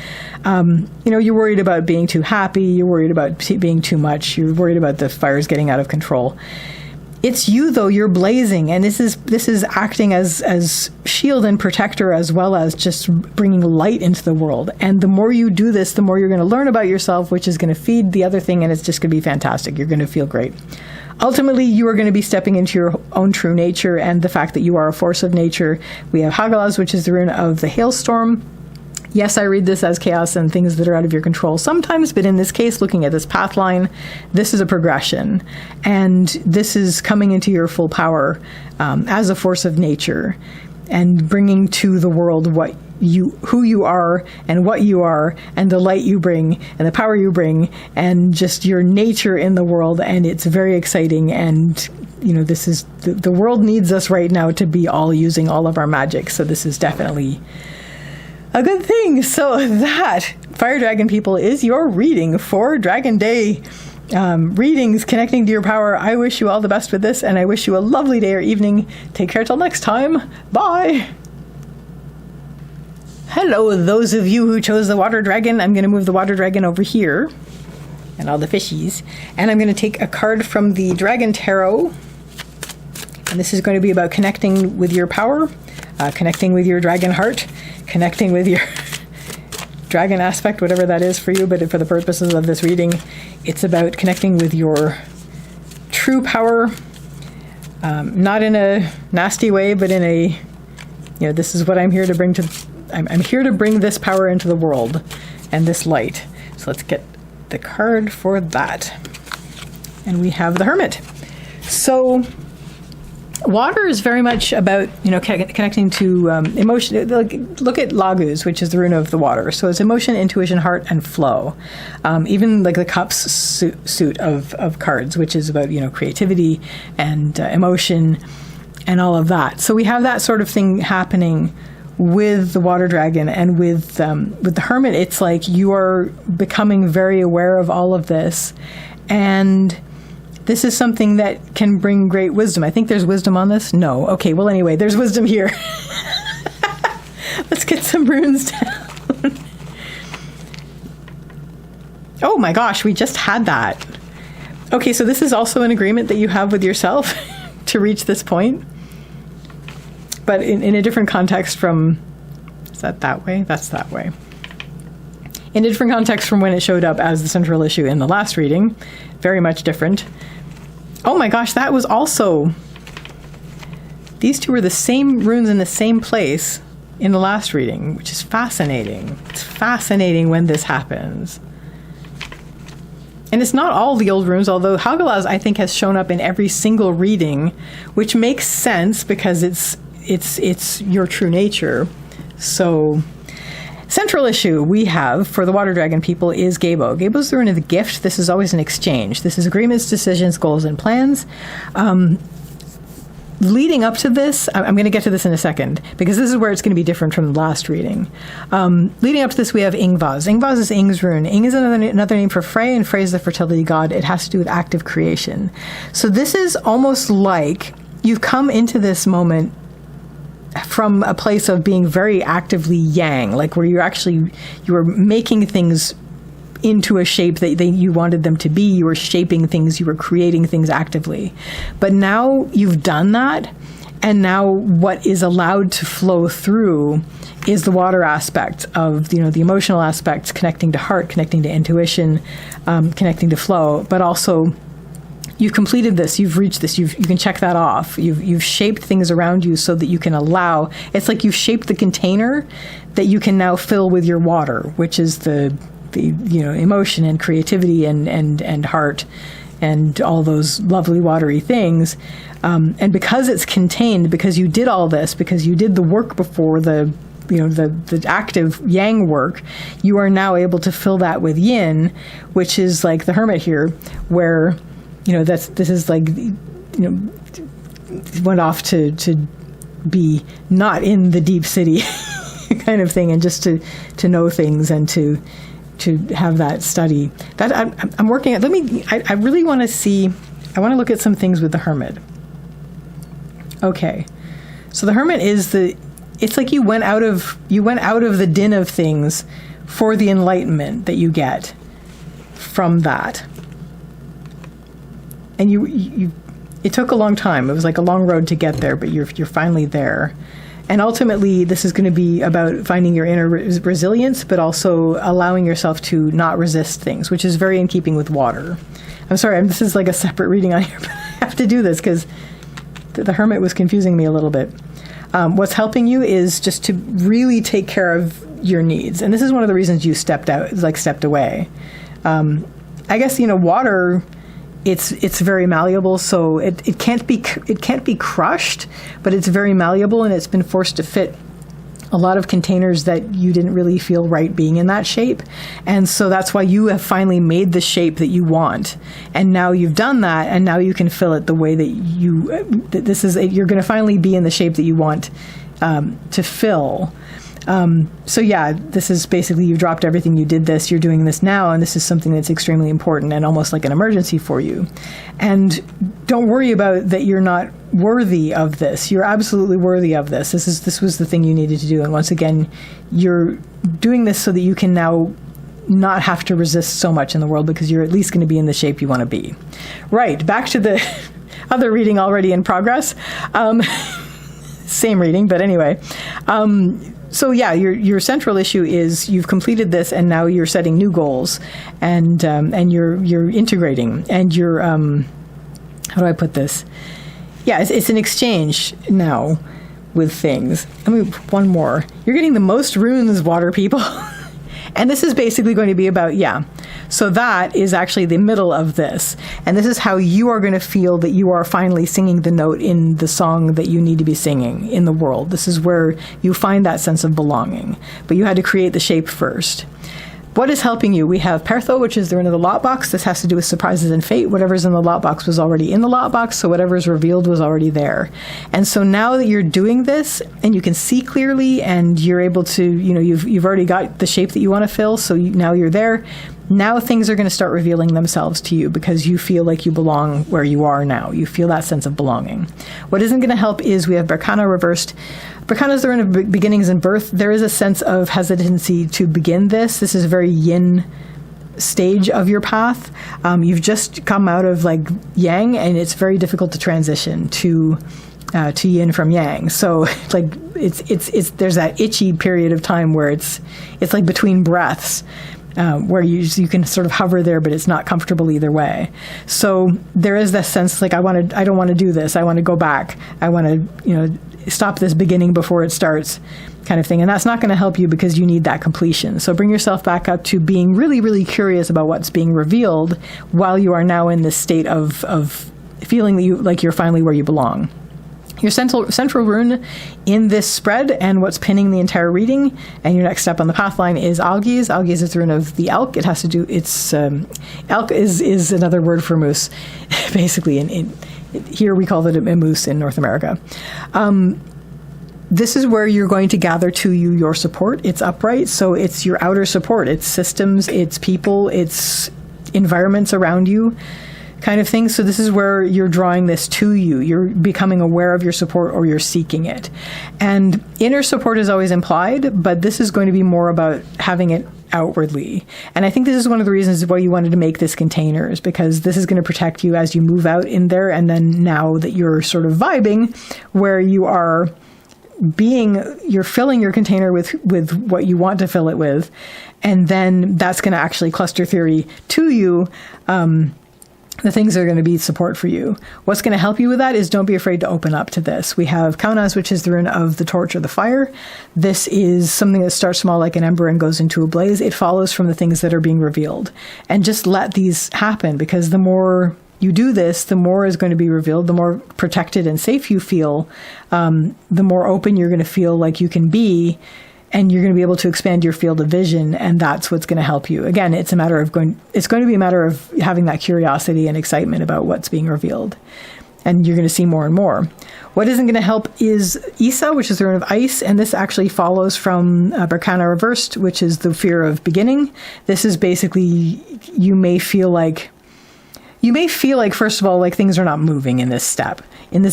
You're worried about being too happy. You're worried about being too much. You're worried about the fires getting out of control. It's you, though. You're blazing, and this is acting as shield and protector, as well as just bringing light into the world. And the more you do this, the more you're going to learn about yourself, which is going to feed the other thing, and it's just going to be fantastic. You're going to feel great. Ultimately, you are going to be stepping into your own true nature and the fact that you are a force of nature. We have Hagalas, which is the rune of the hailstorm. Yes, I read this as chaos and things that are out of your control sometimes, but in this case, looking at this path line, this is a progression, and this is coming into your full power as a force of nature and bringing to the world who you are and what you are and the light you bring and the power you bring and just your nature in the world. And it's very exciting. And this is the world needs us right now to be all using all of our magic. So this is definitely a good thing. So that, Fire Dragon people, is your reading for Dragon Day. Readings connecting to your power. I wish you all the best with this, and I wish you a lovely day or evening. Take care till next time. Bye. Hello, those of you who chose the Water Dragon. I'm going to move the Water Dragon over here and all the fishies, and I'm going to take a card from the Dragon Tarot, and this is going to be about connecting with your power, connecting with your dragon heart, connecting with your dragon aspect, whatever that is for you, but for the purposes of this reading, it's about connecting with your true power, not in a nasty way, but in a, this is what I'm here to bring to, I'm here to bring this power into the world and this light. So let's get the card for that. And we have the Hermit. So water is very much about, connecting to emotion. Look at Lagus, which is the rune of the water. So it's emotion, intuition, heart, and flow. Even like the Cups suit of cards, which is about, creativity and emotion and all of that. So we have that sort of thing happening with the Water Dragon, and with the Hermit. It's like you are becoming very aware of all of this, and This is something that can bring great wisdom. I think there's wisdom on this. No. Okay. Well, anyway, there's wisdom here. Let's get some runes down. Oh my gosh, we just had that. Okay, so this is also an agreement that you have with yourself to reach this point, but in a different context from, is that way? That's that way. In a different context from when it showed up as the central issue in the last reading. Very much different. Oh my gosh, that was also, these two were the same runes in the same place in the last reading, which is fascinating. It's fascinating when this happens. And it's not all the old runes, although Hagalaz, I think, has shown up in every single reading, which makes sense because it's your true nature. So, central issue we have for the Water Dragon people is Gabo. Gabo's the rune of the gift. This is always an exchange. This is agreements, decisions, goals, and plans. Leading up to this, I'm going to get to this in a second, because this is where it's going to be different from the last reading. Leading up to this, we have Ingvaz. Ingvaz is Ing's rune. Ing is another name for Frey, and Frey is the fertility god. It has to do with active creation. So this is almost like you've come into this moment from a place of being very actively yang, like where you were making things into a shape that you wanted them to be. You were shaping things, you were creating things actively. But now you've done that, and now what is allowed to flow through is the water aspect of, the emotional aspects, connecting to heart, connecting to intuition, connecting to flow, but also you've completed this, you've reached this, you can check that off. You've shaped things around you so that you can allow, it's like you've shaped the container that you can now fill with your water, which is the emotion and creativity and heart and all those lovely watery things. And because it's contained, because you did all this, because you did the work before, the active yang work, you are now able to fill that with yin, which is like the hermit here, where this is like went off to be not in the deep city kind of thing, and just to know things and to have that study that I'm working at. I really want to see, I want to look at some things with the hermit. Okay. So the hermit is it's like you went out of the din of things for the enlightenment that you get from that. And it took a long time. It was like a long road to get there, but you're finally there. And ultimately, this is going to be about finding your inner resilience, but also allowing yourself to not resist things, which is very in keeping with water. I'm sorry, this is like a separate reading on here, but I have to do this because the hermit was confusing me a little bit. What's helping you is just to really take care of your needs. And this is one of the reasons you stepped away. I guess, water, it's very malleable, so it can't be crushed, but it's very malleable, and it's been forced to fit a lot of containers that you didn't really feel right being in that shape. And so that's why you have finally made the shape that you want. And now you've done that, and now you can fill it the way that you're going to finally be in the shape that you want to fill. So yeah, this is basically, you dropped everything, you did this, you're doing this now, and this is something that's extremely important and almost like an emergency for you. And don't worry about that you're not worthy of this. You're absolutely worthy of this. This was the thing you needed to do. And once again, you're doing this so that you can now not have to resist so much in the world, because you're at least going to be in the shape you want to be. Right, back to the other reading already in progress. Same reading, but anyway. So yeah, your central issue is you've completed this, and now you're setting new goals, and you're integrating, and you're how do I put this? Yeah, it's an exchange now with things. One more. You're getting the most runes, water people. And this is basically going to be about, so that is actually the middle of this. And this is how you are going to feel that you are finally singing the note in the song that you need to be singing in the world. This is where you find that sense of belonging. But you had to create the shape first. What is helping you? We have Pertho, which is the rune of the lot box. This has to do with surprises and fate. Whatever's in the lot box was already in the lot box, so whatever's revealed was already there. And so now that you're doing this, and you can see clearly, and you're able to, you've already got the shape that you want to fill, so now you're there. now things are going to start revealing themselves to you because you feel like you belong where you are now. You feel that sense of belonging. What isn't going to help is we have Berkana reversed. Berkana is the rune of beginnings and birth. There is a sense of hesitancy to begin this. This is a very yin stage of your path. You've just come out of like yang, and it's very difficult to transition to yin from yang. So like it's there's that itchy period of time where it's like between breaths, where you can sort of hover there, but it's not comfortable either way. So there is this sense like I don't want to do this. I want to go back. I want to stop this beginning before it starts, kind of thing. And that's not going to help you because you need that completion. So bring yourself back up to being really, really curious about what's being revealed while you are now in this state of feeling that you're finally where you belong. Your central rune in this spread and what's pinning the entire reading and your next step on the path line is Algiz. Algiz is the rune of the elk. It has to do, elk is another word for moose, basically. Here we call it a moose in North America. This is where you're going to gather to you your support. It's upright, so it's your outer support. It's systems, it's people, it's environments around you, kind of thing. So this is where you're drawing this to you. You're becoming aware of your support, or you're seeking it. And inner support is always implied, but this is going to be more about having it outwardly. And I think this is one of the reasons why you wanted to make this containers, because this is going to protect you as you move out in there. And then now that you're sort of vibing where you are you're filling your container with what you want to fill it with. And then that's going to actually cluster theory to you, the things that are going to be support for you. What's going to help you with that is don't be afraid to open up to this. We have Kaunas, which is the rune of the torch or the fire. This is something that starts small like an ember and goes into a blaze. It follows from the things that are being revealed. And just let these happen, because the more you do this, the more is going to be revealed, the more protected and safe you feel, the more open you're going to feel like you can be, and you're going to be able to expand your field of vision, and that's what's going to help you. Again, it's going to be a matter of having that curiosity and excitement about what's being revealed, and you're going to see more and more. What isn't going to help is Isa, which is the rune of ice, and this actually follows from Berkana reversed, which is the fear of beginning. This is basically, you may feel like, first of all, like things are not moving in this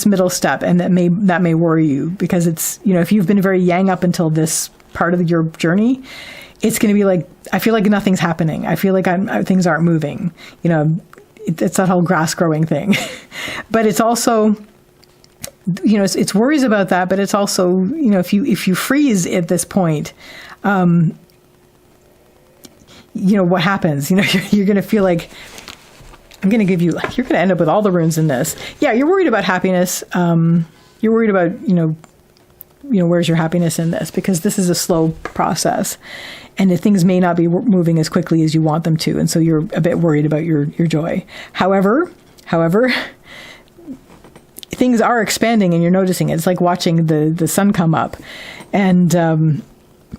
middle step, and that may worry you, because it's, if you've been very yang up until this part of your journey, it's going to be like, I feel like nothing's happening. I feel like things aren't moving. It's that whole grass growing thing. But it's also, it's worries about that, but it's also, if you freeze at this point, what happens? You're going to feel like, you're going to end up with all the runes in this. Yeah, you're worried about happiness. You're worried about, where's your happiness in this? Because this is a slow process, and things may not be moving as quickly as you want them to. And so you're a bit worried about your joy. However, things are expanding and you're noticing it. It's like watching the sun come up, and,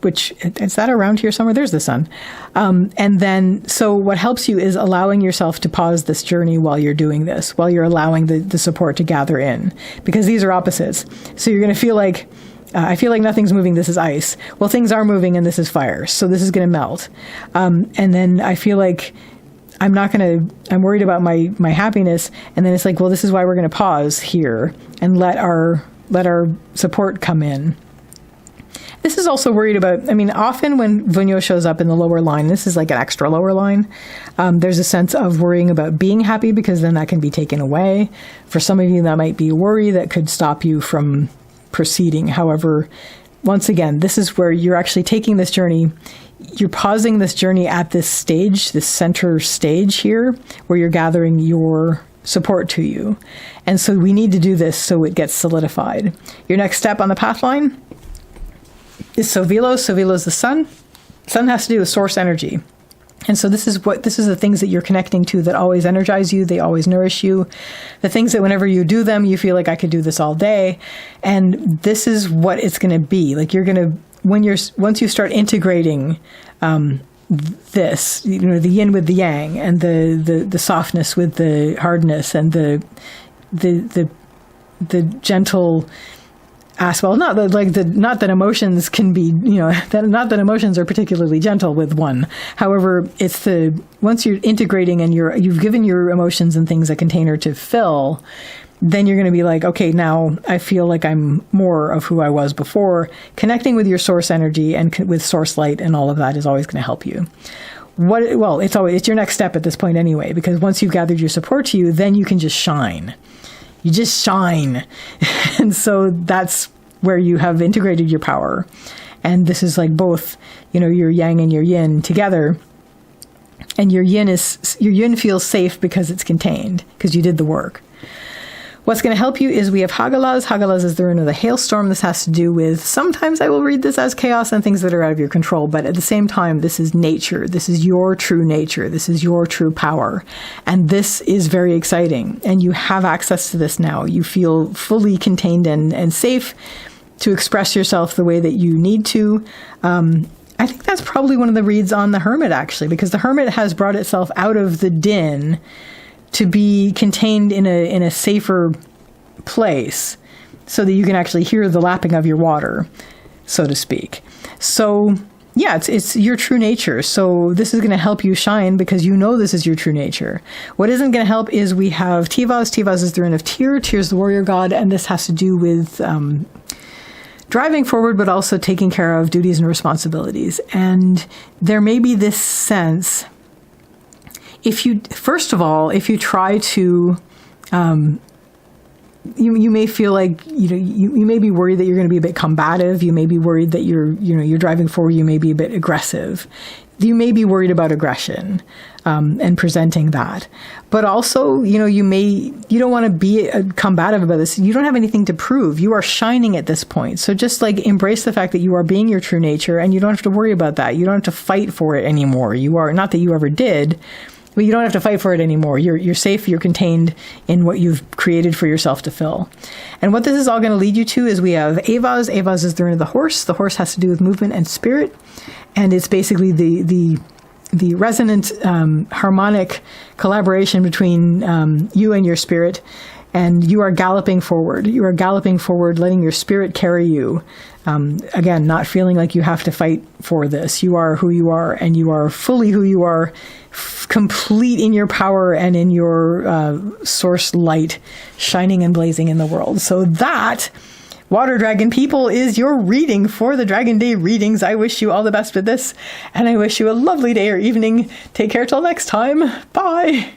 which is that around here somewhere? There's the sun. And then, so what helps you is allowing yourself to pause this journey while you're doing this, while you're allowing the support to gather in, because these are opposites. So you're going to feel like, I feel like nothing's moving. This is ice. Well, things are moving and this is fire. So this is going to melt. And then I feel like I'm worried about my happiness. And then it's like, well, this is why we're going to pause here and let our support come in. This is also worried about, often when Vunyo shows up in the lower line, this is like an extra lower line. There's a sense of worrying about being happy, because then that can be taken away. For some of you, that might be a worry that could stop you from proceeding. However, once again, this is where you're actually taking this journey. You're pausing this journey at this stage, this center stage here, where you're gathering your support to you. And so we need to do this so it gets solidified. Your next step on the path line is Sovilos. Sovilos is the sun. Sun has to do with source energy. And so this is the things that you're connecting to that always energize you. They always nourish you. The things that whenever you do them, you feel like I could do this all day. And this is what it's going to be. Like once you start integrating, this, the yin with the yang, and the softness with the hardness, and the gentle, well, not that emotions can be, not that emotions are particularly gentle with one. However, it's once you're integrating and you've given your emotions and things a container to fill, then you're going to be like, okay, now I feel like I'm more of who I was before. Connecting with your source energy and with source light and all of that is always going to help you. It's your next step at this point anyway, because once you've gathered your support to you, then you can just shine. You just shine. And so that's where you have integrated your power. And this is like both, your yang and your yin together. And your yin feels safe because it's contained, because you did the work. What's going to help you is we have Hagalaz. Hagalaz is the rune of the hailstorm. This has to do with, sometimes I will read this as chaos and things that are out of your control, but at the same time, this is nature. This is your true nature. This is your true power. And this is very exciting. And you have access to this now. You feel fully contained and safe to express yourself the way that you need to. I think that's probably one of the reads on the Hermit, actually, because the Hermit has brought itself out of the din to be contained in a safer place so that you can actually hear the lapping of your water, so to speak. So yeah, it's your true nature. So this is going to help you shine because this is your true nature. What isn't going to help is we have Tivaz. Tivaz is the rune of Tyr. Tyr is the warrior god, and this has to do with driving forward, but also taking care of duties and responsibilities. And there may be this sense, if you try to, you may feel like, you may be worried that you're going to be a bit combative. You may be worried that you're driving forward. You may be a bit aggressive. You may be worried about aggression, and presenting that. But also, you don't want to be combative about this. You don't have anything to prove. You are shining at this point. So just embrace the fact that you are being your true nature, and you don't have to worry about that. You don't have to fight for it anymore. You are, not that you ever did, but you don't have to fight for it anymore. You're safe. You're contained in what you've created for yourself to fill. And what this is all going to lead you to is we have Avaz. Avaz is the rune of the horse. The horse has to do with movement and spirit. And it's basically the resonant, harmonic collaboration between you and your spirit. And you are galloping forward. You are galloping forward, letting your spirit carry you. Again, not feeling like you have to fight for this. You are who you are, and you are fully who you are, complete in your power and in your source light, shining and blazing in the world. So that, Water Dragon people, is your reading for the Dragon Day readings. I wish you all the best with this, and I wish you a lovely day or evening. Take care till next time. Bye.